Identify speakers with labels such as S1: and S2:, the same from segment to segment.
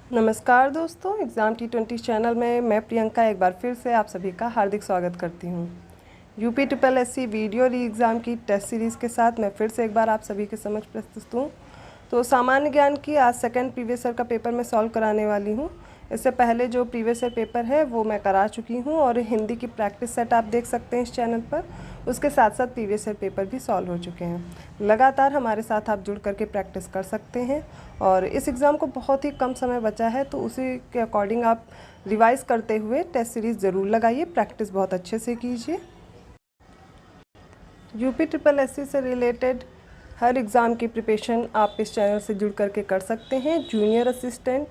S1: नमस्कार दोस्तों, exam T20 channel में मैं प्रियंका एक बार फिर से आप सभी का हार्दिक स्वागत करती हूँ। यूपी ट्रिपल एससी वीडियो री एग्ज़ाम की टेस्ट सीरीज़ के साथ मैं फिर से एक बार आप सभी के समक्ष प्रस्तुत हूँ। तो सामान्य ज्ञान की आज सेकंड प्रीवियस ईयर का पेपर मैं सॉल्व कराने वाली हूँ। इससे पहले जो प्रीवियस ईयर पेपर है वो मैं करा चुकी हूँ और हिंदी की प्रैक्टिस सेट आप देख सकते हैं इस चैनल पर। उसके साथ साथ प्रीवियस ईयर पेपर भी सॉल्व हो चुके हैं। लगातार हमारे साथ आप जुड़ करके प्रैक्टिस कर सकते हैं और इस एग्ज़ाम को बहुत ही कम समय बचा है, तो उसी के अकॉर्डिंग आप रिवाइज करते हुए टेस्ट सीरीज़ ज़रूर लगाइए, प्रैक्टिस बहुत अच्छे से कीजिए। यूपी ट्रिपल एससी से रिलेटेड हर एग्ज़ाम की प्रिपरेशन आप इस चैनल से जुड़ करके कर सकते हैं। जूनियर असिस्टेंट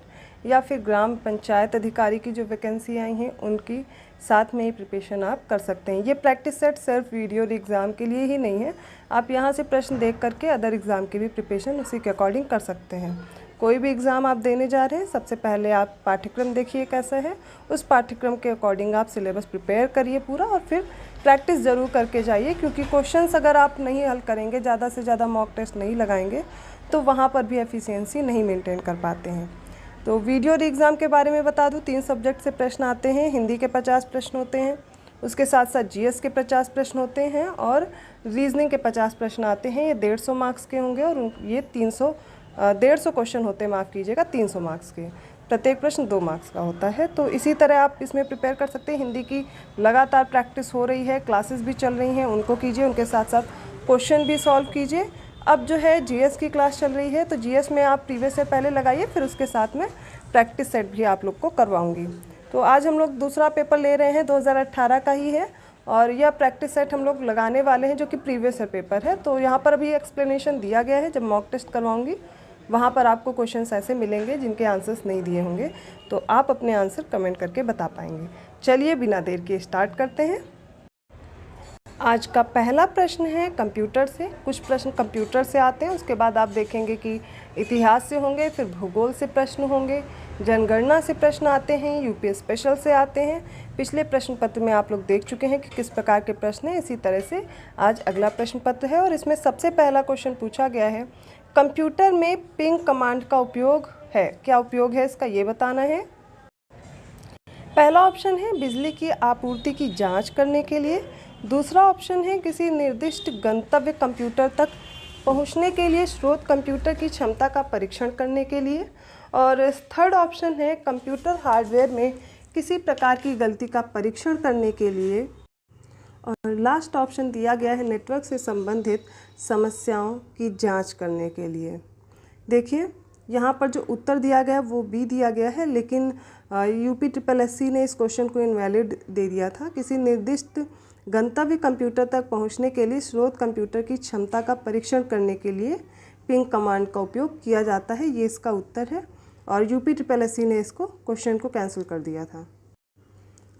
S1: या फिर ग्राम पंचायत अधिकारी की जो वैकेंसी आई हैं उनकी साथ में ही प्रिपरेशन आप कर सकते हैं। ये प्रैक्टिस सेट सिर्फ वीडियो एग्ज़ाम के लिए ही नहीं है, आप यहाँ से प्रश्न देख करके अदर एग्ज़ाम की भी प्रिपरेशन उसी के अकॉर्डिंग कर सकते हैं। कोई भी एग्ज़ाम आप देने जा रहे हैं, सबसे पहले आप पाठ्यक्रम देखिए कैसा है, उस पाठ्यक्रम के अकॉर्डिंग आप सिलेबस प्रिपेयर करिए पूरा और फिर प्रैक्टिस ज़रूर करके जाइए, क्योंकि क्वेश्चंस अगर आप नहीं हल करेंगे, ज़्यादा से ज़्यादा मॉक टेस्ट नहीं लगाएंगे, तो वहाँ पर भी एफिशिएंसी नहीं मेंटेन कर पाते हैं। तो वीडियो एग्ज़ाम के बारे में बता दूँ, 3 सब्जेक्ट से प्रश्न आते हैं। हिंदी के 50 प्रश्न होते हैं, उसके साथ साथ जीएस के 50 प्रश्न होते हैं और रीजनिंग के 50 प्रश्न आते हैं। ये 150 मार्क्स के होंगे और ये 150 क्वेश्चन होते हैं, माफ़ कीजिएगा, 300 मार्क्स के। प्रत्येक प्रश्न 2 मार्क्स का होता है। तो इसी तरह आप इसमें प्रिपेयर कर सकते हैं। हिंदी की लगातार प्रैक्टिस हो रही है, क्लासेस भी चल रही हैं, उनको कीजिए, उनके साथ साथ क्वेश्चन भी सॉल्व कीजिए। अब जो है जीएस की क्लास चल रही है, तो जीएस में आप प्रीवियस से पहले लगाइए, फिर उसके साथ में प्रैक्टिस सेट भी आप लोग को करवाऊंगी। तो आज हम लोग दूसरा पेपर ले रहे हैं, 2018 का ही है और यह प्रैक्टिस सेट हम लोग लगाने वाले हैं जो कि प्रीवियस ईयर पेपर है। तो यहाँ पर अभी एक्सप्लेनेशन दिया गया है, जब मॉक टेस्ट करवाऊंगी वहाँ पर आपको क्वेश्चंस ऐसे मिलेंगे जिनके आंसर्स नहीं दिए होंगे, तो आप अपने आंसर कमेंट करके बता पाएंगे। चलिए बिना देर के स्टार्ट करते हैं। आज का पहला प्रश्न है कंप्यूटर से। कुछ प्रश्न कंप्यूटर से आते हैं, उसके बाद आप देखेंगे कि इतिहास से होंगे, फिर भूगोल से प्रश्न होंगे, जनगणना से प्रश्न आते हैं, यूपी स्पेशल से आते हैं। पिछले प्रश्न पत्र में आप लोग देख चुके हैं कि किस प्रकार के प्रश्न हैं। इसी तरह से आज अगला प्रश्न पत्र है और इसमें सबसे पहला क्वेश्चन पूछा गया है, कंप्यूटर में पिंग कमांड का उपयोग है। क्या उपयोग है इसका, ये बताना है। पहला ऑप्शन है बिजली की आपूर्ति की जांच करने के लिए। दूसरा ऑप्शन है किसी निर्दिष्ट गंतव्य कंप्यूटर तक पहुंचने के लिए स्रोत कंप्यूटर की क्षमता का परीक्षण करने के लिए। और थर्ड ऑप्शन है कंप्यूटर हार्डवेयर में किसी प्रकार की गलती का परीक्षण करने के लिए। और लास्ट ऑप्शन दिया गया है नेटवर्क से संबंधित समस्याओं की जांच करने के लिए। देखिए यहाँ पर जो उत्तर दिया गया है वो बी दिया गया है, लेकिन यूपी ट्रिपल एससी ने इस क्वेश्चन को इनवैलिड दे दिया था। किसी निर्दिष्ट गंतव्य कंप्यूटर तक पहुँचने के लिए स्रोत कंप्यूटर की क्षमता का परीक्षण करने के लिए पिंग कमांड का उपयोग किया जाता है, ये इसका उत्तर है। और यूपी ट्रिपल एससी ने इसको क्वेश्चन को कैंसिल कर दिया था।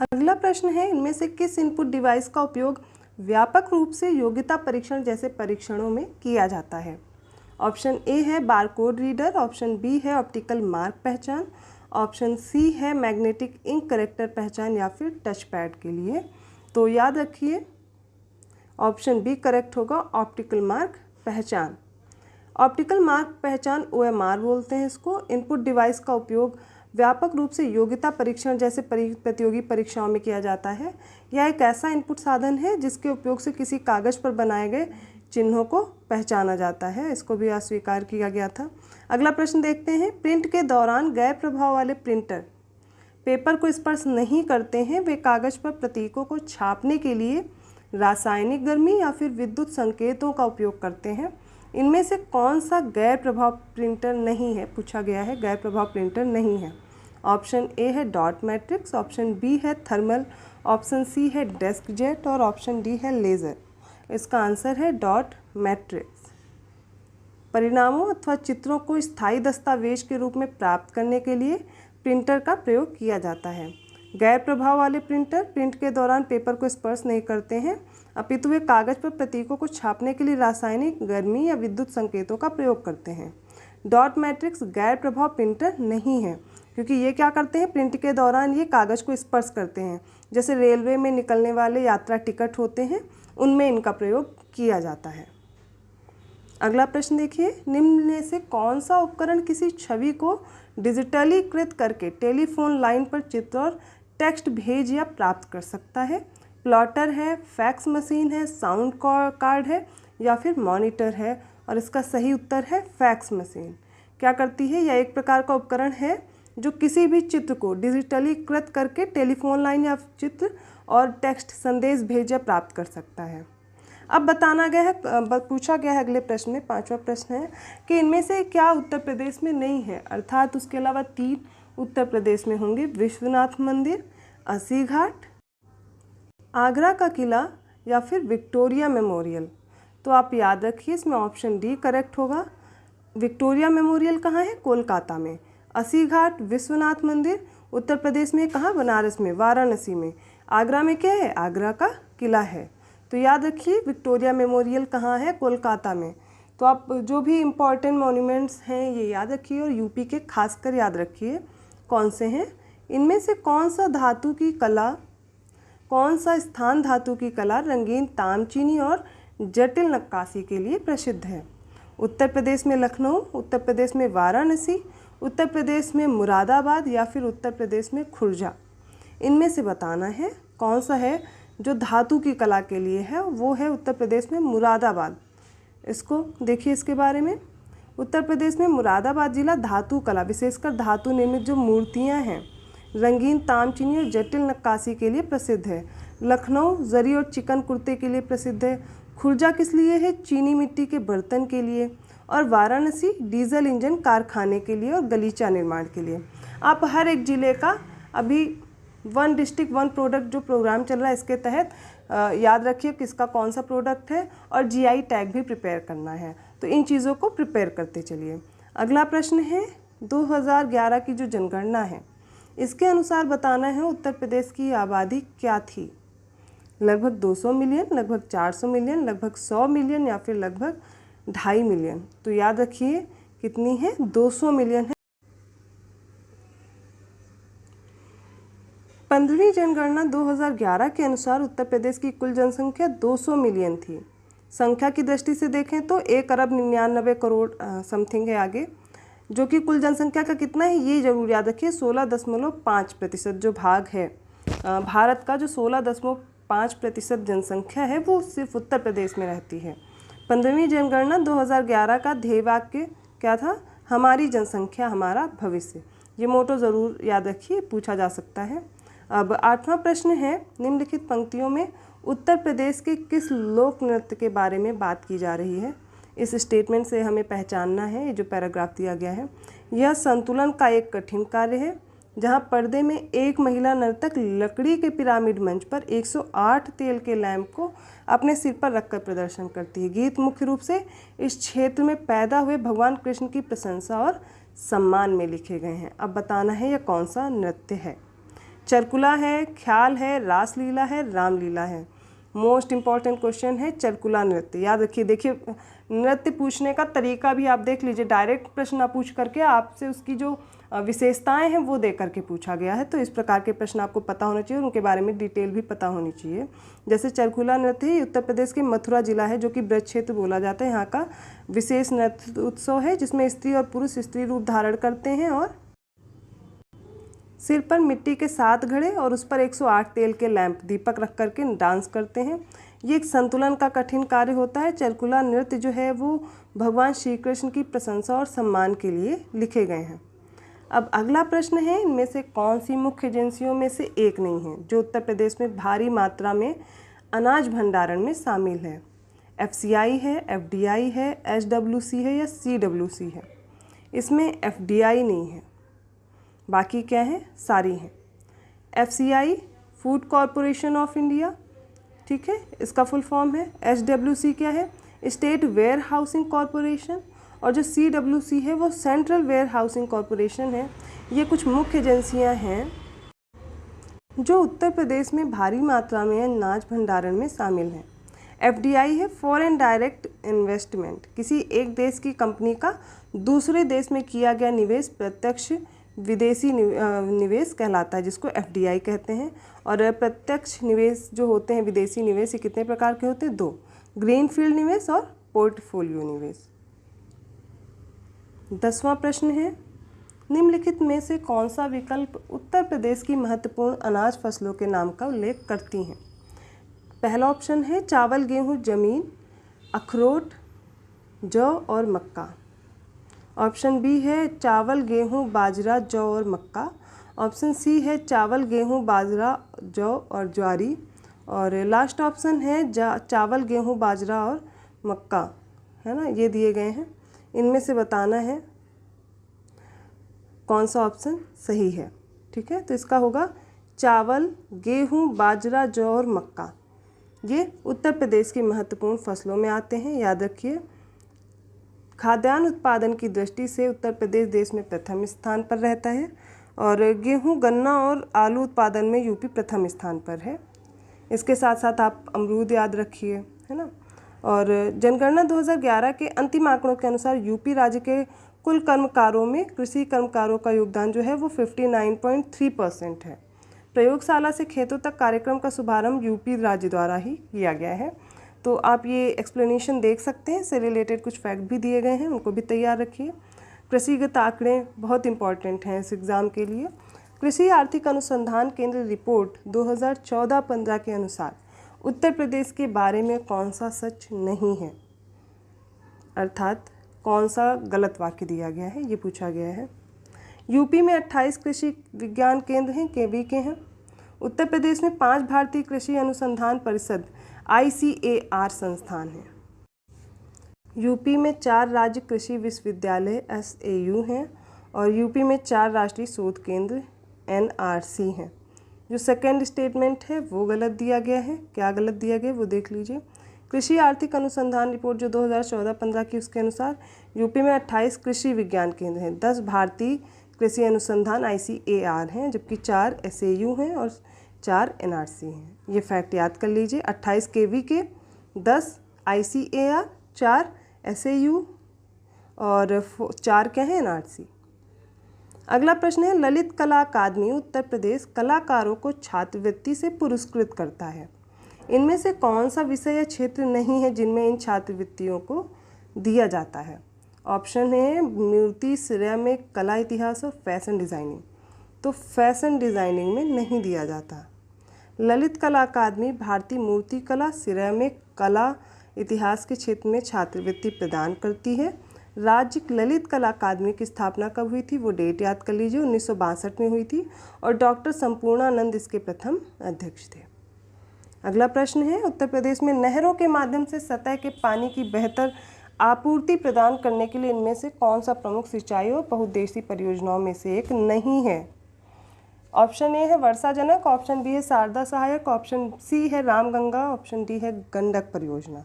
S1: अगला प्रश्न है, इनमें से किस इनपुट डिवाइस का उपयोग व्यापक रूप से योग्यता परीक्षण जैसे परीक्षणों में किया जाता है। ऑप्शन ए है बारकोड रीडर, ऑप्शन बी है ऑप्टिकल मार्क पहचान, ऑप्शन सी है मैग्नेटिक इंक करेक्टर पहचान या फिर टच पैड के लिए। तो याद रखिए ऑप्शन बी करेक्ट होगा, ऑप्टिकल मार्क पहचान। ऑप्टिकल मार्क पहचान OMR बोलते हैं इसको। इनपुट डिवाइस का उपयोग व्यापक रूप से योग्यता परीक्षण जैसे प्रतियोगी परीक्षाओं में किया जाता है। यह एक ऐसा इनपुट साधन है जिसके उपयोग से किसी कागज़ पर बनाए गए चिन्हों को पहचाना जाता है। इसको भी अस्वीकार किया गया था। अगला प्रश्न देखते हैं, प्रिंट के दौरान गैर प्रभाव वाले प्रिंटर पेपर को स्पर्श नहीं करते हैं, वे कागज़ पर प्रतीकों को छापने के लिए रासायनिक गर्मी या फिर विद्युत संकेतों का उपयोग करते हैं। इनमें से कौन सा गैर प्रभाव प्रिंटर नहीं है, पूछा गया है, गैर प्रभाव प्रिंटर नहीं है। ऑप्शन ए है डॉट मैट्रिक्स, ऑप्शन बी है थर्मल, ऑप्शन सी है डेस्क जेट और ऑप्शन डी है लेज़र। इसका आंसर है डॉट मैट्रिक्स। परिणामों अथवा चित्रों को स्थायी दस्तावेज के रूप में प्राप्त करने के लिए प्रिंटर का प्रयोग किया जाता है। गैर प्रभाव वाले प्रिंटर प्रिंट के दौरान पेपर को स्पर्श नहीं करते हैं, अपितु वे कागज़ पर प्रतीकों को छापने के लिए रासायनिक गर्मी या विद्युत संकेतों का प्रयोग करते हैं। डॉट मैट्रिक्स गैर प्रभाव प्रिंटर नहीं है, क्योंकि ये क्या करते हैं, प्रिंट के दौरान ये कागज़ को स्पर्श करते हैं। जैसे रेलवे में निकलने वाले यात्रा टिकट होते हैं, उनमें इनका प्रयोग किया जाता है। अगला प्रश्न देखिए, निम्न में से कौन सा उपकरण किसी छवि को डिजिटलीकृत करके टेलीफोन लाइन पर चित्र और टेक्स्ट भेज या प्राप्त कर सकता है? प्लॉटर है, फैक्स मशीन है, साउंड कार्ड है या फिर मॉनिटर है? और इसका सही उत्तर है फैक्स मशीन। क्या करती है? यह एक प्रकार का उपकरण है जो किसी भी चित्र को डिजिटलीकृत करके टेलीफोन लाइन या चित्र और टेक्स्ट संदेश भेज या प्राप्त कर सकता है। अब बताना गया है, पूछा गया है अगले प्रश्न में, 5वां प्रश्न है कि इनमें से क्या उत्तर प्रदेश में नहीं है, अर्थात उसके अलावा 3 उत्तर प्रदेश में होंगे। विश्वनाथ मंदिर, अस्सी घाट, आगरा का किला या फिर विक्टोरिया मेमोरियल। तो आप याद रखिए इसमें ऑप्शन डी करेक्ट होगा। विक्टोरिया मेमोरियल कहाँ है? कोलकाता में। अस्सी घाट, विश्वनाथ मंदिर उत्तर प्रदेश में कहाँ? बनारस में, वाराणसी में। आगरा में क्या है? आगरा का किला है। तो याद रखिए विक्टोरिया मेमोरियल कहाँ है? कोलकाता में। तो आप जो भी इम्पॉर्टेंट मॉन्यूमेंट्स हैं ये याद रखिए और यूपी के खासकर याद रखिए कौन से हैं। इनमें से कौन सा धातु की कला, कौन सा स्थान धातु की कला रंगीन तामचीनी और जटिल नक्काशी के लिए प्रसिद्ध है? उत्तर प्रदेश में लखनऊ, उत्तर प्रदेश में वाराणसी, उत्तर प्रदेश में मुरादाबाद या फिर उत्तर प्रदेश में खुर्जा। इनमें से बताना है कौन सा है जो धातु की कला के लिए है। वो है उत्तर प्रदेश में मुरादाबाद। इसको देखिए, इसके बारे में उत्तर प्रदेश में मुरादाबाद जिला धातु कला, विशेषकर धातु निर्मित जो मूर्तियां हैं, रंगीन तामचीनी और जटिल नक्काशी के लिए प्रसिद्ध है। लखनऊ जरी और चिकन कुर्ते के लिए प्रसिद्ध है। खुर्जा किस लिए है? चीनी मिट्टी के बर्तन के लिए। और वाराणसी डीजल इंजन कारखाने के लिए और गलीचा निर्माण के लिए। आप हर एक ज़िले का अभी 1 डिस्ट्रिक्ट 1 प्रोडक्ट जो प्रोग्राम चल रहा है इसके तहत याद रखिए किसका कौन सा प्रोडक्ट है और जीआई टैग भी प्रिपेयर करना है। तो इन चीज़ों को प्रिपेयर करते चलिए। अगला प्रश्न है 2011 की जो जनगणना है इसके अनुसार बताना है उत्तर प्रदेश की आबादी क्या थी? लगभग 200 मिलियन, लगभग 400 मिलियन, लगभग 100 मिलियन या फिर लगभग 2.5 मिलियन। तो याद रखिए कितनी है? 200 मिलियन है। 15वीं जनगणना 2011 के अनुसार उत्तर प्रदेश की कुल जनसंख्या 200 मिलियन थी। संख्या की दृष्टि से देखें तो 1 अरब 99 करोड़ समथिंग है आगे, जो कि कुल जनसंख्या का कितना है ये जरूर याद रखिए। 16.5% जो भाग है भारत का, जो 16.5% जनसंख्या है वो सिर्फ उत्तर प्रदेश में रहती है। 15वीं जनगणना 2011 का ध्येय वाक्य क्या था? हमारी जनसंख्या हमारा भविष्य। ये मोटो ज़रूर याद रखिए, पूछा जा सकता है। अब 8वां प्रश्न है, निम्नलिखित पंक्तियों में उत्तर प्रदेश के किस लोक नृत्य के बारे में बात की जा रही है? इस स्टेटमेंट से हमें पहचानना है, ये जो पैराग्राफ दिया गया है। यह संतुलन का एक कठिन कार्य है जहां पर्दे में एक महिला नर्तक लकड़ी के पिरामिड मंच पर 108 तेल के लैंप को अपने सिर पर रखकर प्रदर्शन करती है। गीत मुख्य रूप से इस क्षेत्र में पैदा हुए भगवान कृष्ण की प्रशंसा और सम्मान में लिखे गए हैं। अब बताना है यह कौन सा नृत्य है? चरकुला है, ख्याल है, रासलीला है, रामलीला है। मोस्ट इम्पॉर्टेंट क्वेश्चन है चरकुला नृत्य। याद रखिए, देखिए नृत्य पूछने का तरीका भी आप देख लीजिए, डायरेक्ट प्रश्न ना पूछ करके आपसे उसकी जो विशेषताएं हैं वो दे करके पूछा गया है। तो इस प्रकार के प्रश्न आपको पता होने चाहिए और उनके बारे में डिटेल भी पता होनी चाहिए। जैसे चरकुला नृत्य है, उत्तर प्रदेश के मथुरा जिला है जो कि ब्रज क्षेत्र बोला जाता है। यहाँ का विशेष नृत्य उत्सव है जिसमें स्त्री और पुरुष स्त्री रूप धारण करते हैं और सिर पर मिट्टी के 7 घड़े और उस पर 108 तेल के लैंप दीपक रख करके डांस करते हैं। ये एक संतुलन का कठिन कार्य होता है। चरकुला नृत्य जो है वो भगवान श्री कृष्ण की प्रशंसा और सम्मान के लिए लिखे गए हैं। अब अगला प्रश्न है, इनमें से कौन सी मुख्य एजेंसियों में से एक नहीं है जो उत्तर प्रदेश में भारी मात्रा में अनाज भंडारण में शामिल है? FCI है, FDI है, SWC है या CWC है? इसमें FDI नहीं है, बाकी क्या है? सारी हैं। FCI Food Corporation of India, ठीक है, इसका फुल फॉर्म है। SWC क्या है? State Warehousing Corporation. और जो CWC है वो सेंट्रल वेयर हाउसिंग कॉरपोरेशन है। ये कुछ मुख्य एजेंसियां हैं जो उत्तर प्रदेश में भारी मात्रा में अनाज भंडारण में शामिल हैं। FDI है फॉरेन डायरेक्ट इन्वेस्टमेंट, किसी एक देश की कंपनी का दूसरे देश में किया गया निवेश प्रत्यक्ष विदेशी निवेश कहलाता है, जिसको FDI कहते हैं। और प्रत्यक्ष निवेश जो होते हैं विदेशी निवेश, ये कितने प्रकार के होते हैं? 2, ग्रीनफील्ड निवेश और पोर्टफोलियो निवेश। 10वां प्रश्न है, निम्नलिखित में से कौन सा विकल्प उत्तर प्रदेश की महत्वपूर्ण अनाज फसलों के नाम का उल्लेख करती हैं? पहला ऑप्शन है चावल, गेहूं, जमीन, अखरोट, जौ और मक्का। ऑप्शन बी है चावल, गेहूं, बाजरा, जौ और मक्का। ऑप्शन सी है चावल, गेहूं, बाजरा, जौ और ज्वारी। और लास्ट ऑप्शन है चावल, गेहूं, बाजरा और मक्का, है ना। ये दिए गए हैं, इनमें से बताना है कौन सा ऑप्शन सही है। ठीक है, तो इसका होगा चावल, गेहूं, बाजरा, जौ और मक्का। ये उत्तर प्रदेश की महत्वपूर्ण फसलों में आते हैं, याद रखिए। खाद्यान्न उत्पादन की दृष्टि से उत्तर प्रदेश देश में प्रथम स्थान पर रहता है और गेहूं, गन्ना और आलू उत्पादन में यूपी प्रथम स्थान पर है। इसके साथ साथ आप अमरूद याद रखिए, है ना। और जनगणना 2011 के अंतिम आंकड़ों के अनुसार यूपी राज्य के कुल कर्मकारों में कृषि कर्मकारों का योगदान जो है वो 59.3% है। प्रयोगशाला से खेतों तक कार्यक्रम का शुभारंभ यूपी राज्य द्वारा ही किया गया है। तो आप ये एक्सप्लेनेशन देख सकते हैं, इससे रिलेटेड कुछ फैक्ट भी दिए गए हैं, उनको भी तैयार रखिए। कृषिगत आंकड़े बहुत इंपॉर्टेंट हैं इस एग्ज़ाम के लिए। कृषि आर्थिक अनुसंधान केंद्र रिपोर्ट 2014-15 के अनुसार उत्तर प्रदेश के बारे में कौन सा सच नहीं है, अर्थात कौन सा गलत वाक्य दिया गया है, ये पूछा गया है। यूपी में 28 कृषि विज्ञान केंद्र हैं, केवीके हैं। उत्तर प्रदेश में 5 भारतीय कृषि अनुसंधान परिषद ICAR संस्थान हैं। यूपी में 4 राज्य कृषि विश्वविद्यालय SAU हैं और यूपी में 4 राष्ट्रीय शोध केंद्र NRC हैं। जो सेकंड स्टेटमेंट है वो गलत दिया गया है। क्या गलत दिया गया वो देख लीजिए। कृषि आर्थिक अनुसंधान रिपोर्ट जो 2014-15 की, उसके अनुसार यूपी में 28 कृषि विज्ञान केंद्र हैं, 10 भारतीय कृषि अनुसंधान ICAR हैं, जबकि 4 SAU हैं और 4 NRC हैं। ये फैक्ट याद कर लीजिए। 28 KVK, 10 ICAR, 4 SAU और 4 क्या है NRC। अगला प्रश्न है, ललित कला अकादमी उत्तर प्रदेश कलाकारों को छात्रवृत्ति से पुरस्कृत करता है। इनमें से कौन सा विषय या क्षेत्र नहीं है जिनमें इन छात्रवृत्तियों को दिया जाता है? ऑप्शन है मूर्ति, सिरेमिक, कला इतिहास और फैशन डिज़ाइनिंग। तो फैशन डिज़ाइनिंग में नहीं दिया जाता। ललित कला अकादमी भारतीय मूर्ति कला, सिरेमिक, कला इतिहास के क्षेत्र में छात्रवृत्ति प्रदान करती है। राज्य ललित कला अकादमी की स्थापना कब हुई थी वो डेट याद कर लीजिए, 1962 में हुई थी और डॉक्टर संपूर्णानंद इसके प्रथम अध्यक्ष थे। अगला प्रश्न है, उत्तर प्रदेश में नहरों के माध्यम से सतह के पानी की बेहतर आपूर्ति प्रदान करने के लिए इनमें से कौन सा प्रमुख सिंचाई और बहुउद्देशीय परियोजनाओं में से एक नहीं है? ऑप्शन ए है वर्षाजनक, ऑप्शन बी है शारदा सहायक, ऑप्शन सी है रामगंगा, ऑप्शन डी है गंडक परियोजना।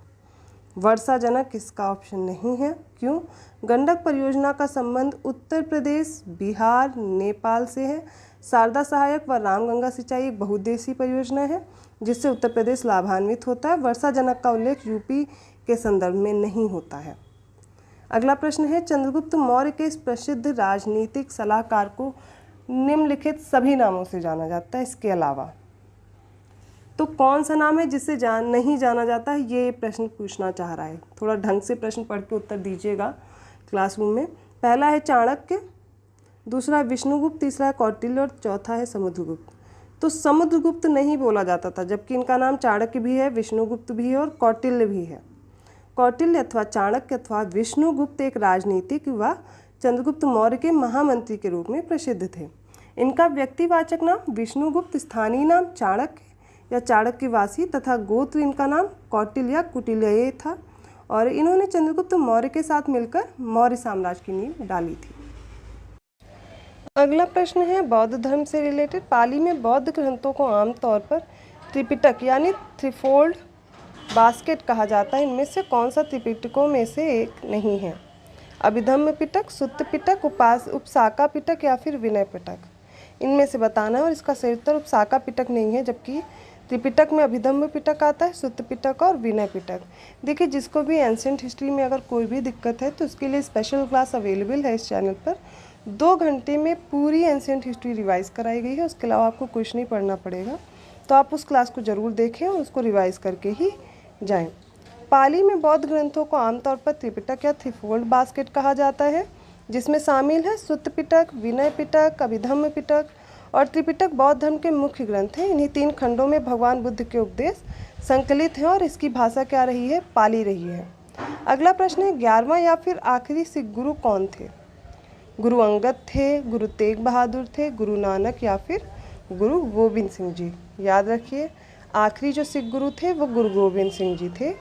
S1: वर्षाजनक इसका ऑप्शन नहीं है। क्यों? गंडक परियोजना का संबंध उत्तर प्रदेश, बिहार, नेपाल से है। शारदा सहायक व रामगंगा सिंचाई एक बहुउद्देशीय परियोजना है जिससे उत्तर प्रदेश लाभान्वित होता है। वर्षाजनक का उल्लेख यूपी के संदर्भ में नहीं होता है। अगला प्रश्न है, चंद्रगुप्त मौर्य के इस प्रसिद्ध राजनीतिक सलाहकार को निम्नलिखित सभी नामों से जाना जाता है, इसके अलावा तो कौन सा नाम है जिससे नहीं जाना जाता है, ये प्रश्न पूछना चाह रहा है। थोड़ा ढंग से प्रश्न पढ़ के उत्तर दीजिएगा क्लासरूम में। पहला है चाणक्य, दूसरा है विष्णुगुप्त, तीसरा है कौटिल्य और चौथा है समुद्रगुप्त। तो समुद्रगुप्त नहीं बोला जाता था, जबकि इनका नाम चाणक्य भी है, विष्णुगुप्त भी है और कौटिल्य भी है। कौटिल्य अथवा चाणक्य अथवा विष्णुगुप्त एक राजनीतिक व चंद्रगुप्त मौर्य के महामंत्री के रूप में प्रसिद्ध थे। इनका व्यक्तिवाचक नाम विष्णुगुप्त, स्थानीय नाम चाणक्य या चाणक्यवासी तथा गोत्र इनका नाम कौटिल्य या कुटिल्य था और इन्होंने चंद्रगुप्त मौर्य के साथ मिलकर मौर्य साम्राज्य की नींव डाली थी। अगला प्रश्न है बौद्ध धर्म से रिलेटेड। पाली में बौद्ध ग्रंथों को आमतौर पर त्रिपिटक यानी थ्रीफोल्ड बास्केट कहा जाता है। इनमें से कौन सा त्रिपिटकों में से एक नहीं है? अभिधम्म पिटक, सुत्त पिटक, उपसाका पिटक या फिर विनय पिटक। इनमें से बताना है और इसका सही उत्तर उपसाका पिटक नहीं है, जबकि त्रिपिटक में अभिधम्म पिटक आता है, सुत्त पिटक और विनय पिटक। देखिए, जिसको भी एंशिएंट हिस्ट्री में अगर कोई भी दिक्कत है तो उसके लिए स्पेशल क्लास अवेलेबल है इस चैनल पर। 2 घंटे में पूरी एंशिएंट हिस्ट्री रिवाइज़ कराई गई है, उसके अलावा आपको कुछ नहीं पढ़ना पड़ेगा। तो आप उस क्लास को ज़रूर देखें और उसको रिवाइज़ करके ही जाएं। पाली में बौद्ध ग्रंथों को आमतौर पर त्रिपिटक या थ्रीफोल्ड बास्केट कहा जाता है। जिसमें शामिल है सुत्त पिटक, विनय पिटक, अभिधम्म पिटक और त्रिपिटक बौद्ध धर्म के मुख्य ग्रंथ हैं। इन्हीं 3 खंडों में भगवान बुद्ध के उपदेश संकलित हैं और इसकी भाषा क्या रही है? पाली रही है। अगला प्रश्न है 11वां या फिर आखिरी सिख गुरु कौन थे? गुरु अंगद थे, गुरु तेग बहादुर थे, गुरु नानक या फिर गुरु गोविंद सिंह जी? याद रखिए, आखिरी जो सिख गुरु थे वो गुरु गोविंद सिंह जी थे।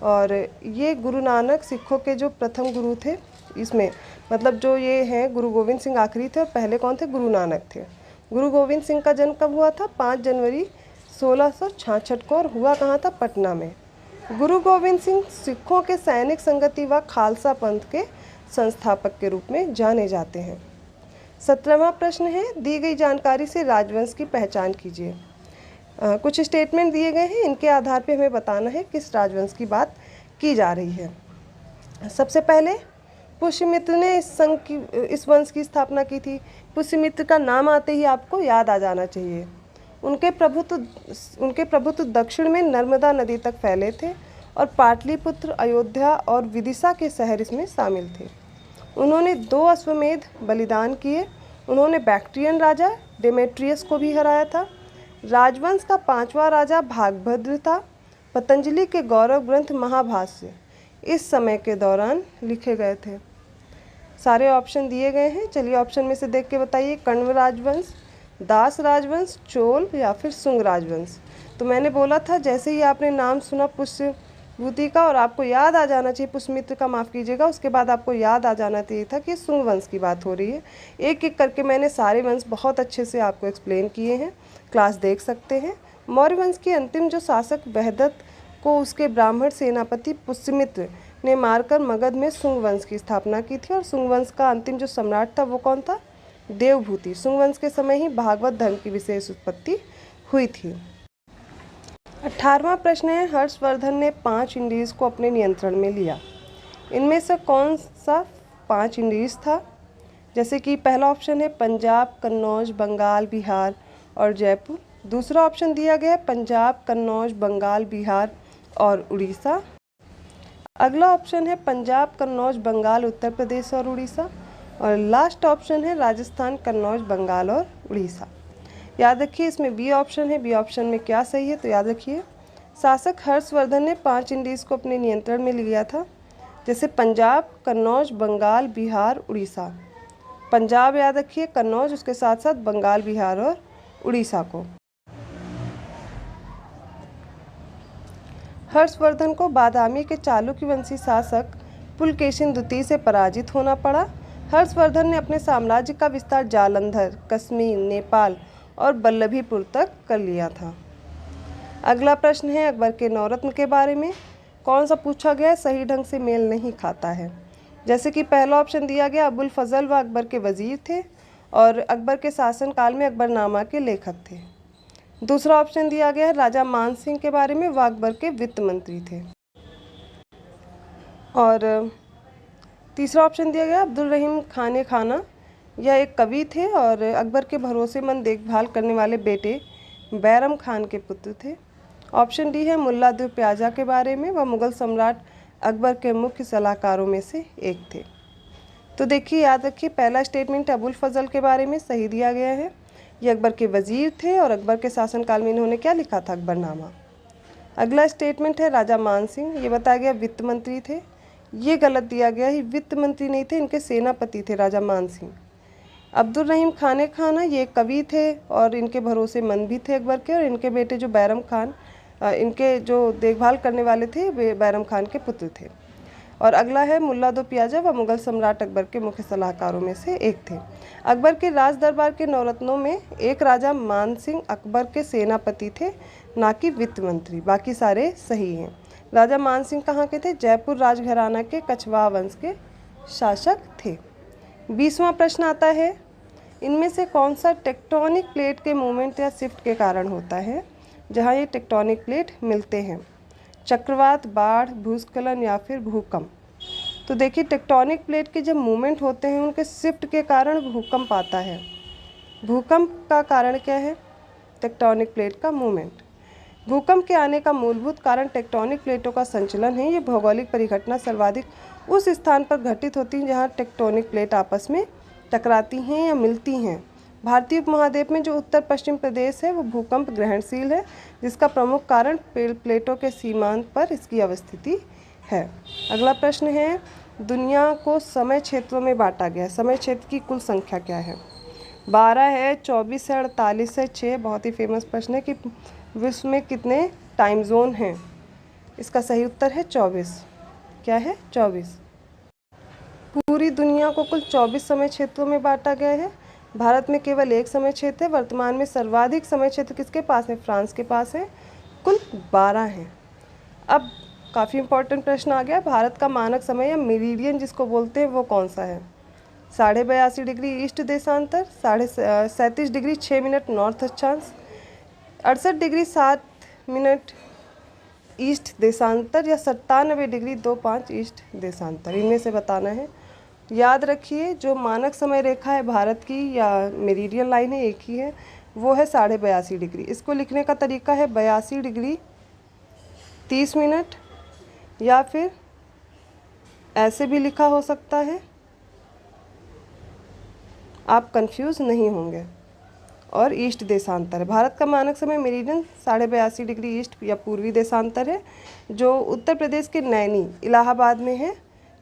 S1: और ये गुरु नानक सिखों के जो प्रथम गुरु थे, इसमें मतलब जो ये हैं गुरु गोविंद सिंह आखिरी थे और पहले कौन थे? गुरु नानक थे। गुरु गोविंद सिंह का जन्म कब हुआ था? 5 जनवरी 1666 को, और हुआ कहाँ था? पटना में। गुरु गोविंद सिंह सिखों के सैनिक संगति व खालसा पंथ के संस्थापक के रूप में जाने जाते हैं। 17वां प्रश्न है दी गई जानकारी से राजवंश की पहचान कीजिए। कुछ स्टेटमेंट दिए गए हैं, इनके आधार पे हमें बताना है किस राजवंश की बात की जा रही है। सबसे पहले पुष्यमित्र ने इस वंश की स्थापना की थी। पुष्यमित्र का नाम आते ही आपको याद आ जाना चाहिए। उनके प्रभुत्व दक्षिण में नर्मदा नदी तक फैले थे और पाटलिपुत्र, अयोध्या और विदिशा के शहर इसमें शामिल थे। उन्होंने 2 अश्वमेध बलिदान किए। उन्होंने बैक्ट्रियन राजा डेमेट्रियस को भी हराया था। राजवंश का 5वां राजा भागभद्र था। पतंजलि के गौरव ग्रंथ महाभाष्य इस समय के दौरान लिखे गए थे। सारे ऑप्शन दिए गए हैं, चलिए ऑप्शन में से देख के बताइए। कण्व राजवंश, दास राजवंश, चोल या फिर शुंग राजवंश? तो मैंने बोला था जैसे ही आपने नाम सुना पुष्यभूति का और आपको याद आ जाना चाहिए, पुष्यमित्र का माफ़ कीजिएगा, उसके बाद आपको याद आ जाना चाहिए था कि शुंग वंश की बात हो रही है। एक एक करके मैंने सारे वंश बहुत अच्छे से आपको एक्सप्लेन किए हैं, क्लास देख सकते हैं। मौर्य वंश के अंतिम जो शासक वहदत्त को उसके ब्राह्मण सेनापति पुष्यमित्र ने मारकर मगध में शुंग वंश की स्थापना की थी। और शुंग वंश का अंतिम जो सम्राट था वो कौन था? देवभूति। शुंग वंश के समय ही भागवत धर्म की विशेष उत्पत्ति हुई थी। 18वां प्रश्न है हर्षवर्धन ने 5 इंडीज़ को अपने नियंत्रण में लिया। इनमें से कौन सा 5 इंडीज़ था? जैसे कि पहला ऑप्शन है पंजाब, कन्नौज, बंगाल, बिहार और जयपुर। दूसरा ऑप्शन दिया गया है पंजाब, कन्नौज, बंगाल, बिहार और उड़ीसा। अगला ऑप्शन है पंजाब, कन्नौज, बंगाल, उत्तर प्रदेश और उड़ीसा। और लास्ट ऑप्शन है राजस्थान, कन्नौज, बंगाल और उड़ीसा। याद रखिए इसमें बी ऑप्शन है, बी ऑप्शन में क्या सही है? तो याद रखिए शासक हर्षवर्धन ने 5 इंडीज़ को अपने नियंत्रण में लिया था, जैसे पंजाब, कन्नौज, बंगाल, बिहार, उड़ीसा। पंजाब याद रखिए, कन्नौज, उसके साथ साथ बंगाल, बिहार और उड़ीसा को। हर्षवर्धन को बादामी के चालुक्य वंशी शासक पुलकेशिन द्वितीय से पराजित होना पड़ा। हर्षवर्धन ने अपने साम्राज्य का विस्तार जालंधर, कश्मीर, नेपाल और बल्लभीपुर तक कर लिया था। अगला प्रश्न है अकबर के नौरत्न के बारे में। कौन सा पूछा गया है सही ढंग से मेल नहीं खाता है? जैसे कि पहला ऑप्शन दिया गया अबुल फजल व अकबर के वजीर थे और अकबर के शासनकाल में अकबरनामा के लेखक थे। दूसरा ऑप्शन दिया गया है राजा मान सिंह के बारे में, वह अकबर के वित्त मंत्री थे। और तीसरा ऑप्शन दिया गया अब्दुल रहीम खान खाना, यह एक कवि थे और अकबर के भरोसेमंद देखभाल करने वाले बेटे बैरम खान के पुत्र थे। ऑप्शन डी है मुल्ला दो प्याजा के बारे में, वह मुग़ल सम्राट अकबर के मुख्य सलाहकारों में से एक थे। तो देखिए याद रखिए पहला स्टेटमेंट अबुल फजल के बारे में सही दिया गया है, ये अकबर के वजीर थे और अकबर के शासनकाल में इन्होंने क्या लिखा था? अकबरनामा। अगला स्टेटमेंट है राजा मान सिंह, ये बताया गया वित्त मंत्री थे, ये गलत दिया गया है, वित्त मंत्री नहीं थे, इनके सेनापति थे राजा मान सिंह। अब्दुल रहीम खाना ये कवि थे और इनके भरोसेमंद भी थे अकबर के, और इनके बेटे जो बैरम खान इनके जो देखभाल करने वाले थे वे बैरम खान के पुत्र थे। और अगला है मुल्ला दो प्याजा, व मुग़ल सम्राट अकबर के मुख्य सलाहकारों में से एक थे। अकबर के राज दरबार के नौरत्नों में एक राजा मान सिंह अकबर के सेनापति थे, ना कि वित्त मंत्री, बाकी सारे सही हैं। राजा मान सिंह कहाँ के थे? जयपुर राजघराना के कछवाहा वंश के शासक थे। 20वां प्रश्न आता है इनमें से कौन सा टेक्टोनिक प्लेट के मूवमेंट या शिफ्ट के कारण होता है? जहाँ ये टेक्टोनिक प्लेट मिलते हैं, चक्रवात, बाढ़, भूस्खलन या फिर भूकंप। तो देखिए टेक्टोनिक प्लेट के जब मूवमेंट होते हैं उनके शिफ्ट के कारण भूकंप आता है। भूकंप का कारण क्या है? टेक्टोनिक प्लेट का मूवमेंट। भूकंप के आने का मूलभूत कारण टेक्टोनिक प्लेटों का संचलन है। ये भौगोलिक परिघटना सर्वाधिक उस स्थान पर घटित होती हैं जहाँ टेक्टोनिक प्लेट आपस में टकराती हैं या मिलती हैं। भारतीय उपमहाद्वीप में जो उत्तर पश्चिम प्रदेश है वो भूकंप ग्रहणशील है, जिसका प्रमुख कारण प्लेटों के सीमांत पर इसकी अवस्थिति है। अगला प्रश्न है, दुनिया को समय क्षेत्रों में बांटा गया है, समय क्षेत्र की कुल संख्या क्या है? 12 है, 24 है, 48 है, 6। बहुत ही फेमस प्रश्न है कि विश्व में कितने टाइम जोन हैं। इसका सही उत्तर है 24। क्या है? 24। पूरी दुनिया को कुल 24 समय क्षेत्रों में बांटा गया है। भारत में केवल एक समय क्षेत्र है। वर्तमान में सर्वाधिक समय क्षेत्र किसके पास है? फ्रांस के पास है, कुल 12 हैं। अब काफ़ी इंपॉर्टेंट प्रश्न आ गया, भारत का मानक समय या मेरिडियन जिसको बोलते हैं वो कौन सा है? 82.5 डिग्री ईस्ट देशांतर, 37 डिग्री 6 मिनट नॉर्थ अक्षांश, 68 डिग्री 7 मिनट ईस्ट देशांतर, या 97 डिग्री 25 ईस्ट देशांतर। इनमें से बताना है। याद रखिए, जो मानक समय रेखा है भारत की या मेरिडियन लाइन है, एक ही है, वो है 82.5 डिग्री। इसको लिखने का तरीका है 82 डिग्री 30 मिनट, या फिर ऐसे भी लिखा हो सकता है, आप कंफ्यूज नहीं होंगे। और ईस्ट देशांतर है। भारत का मानक समय मेरिडियन 82.5 डिग्री ईस्ट या पूर्वी देशांतर है, जो उत्तर प्रदेश के नैनी इलाहाबाद में है,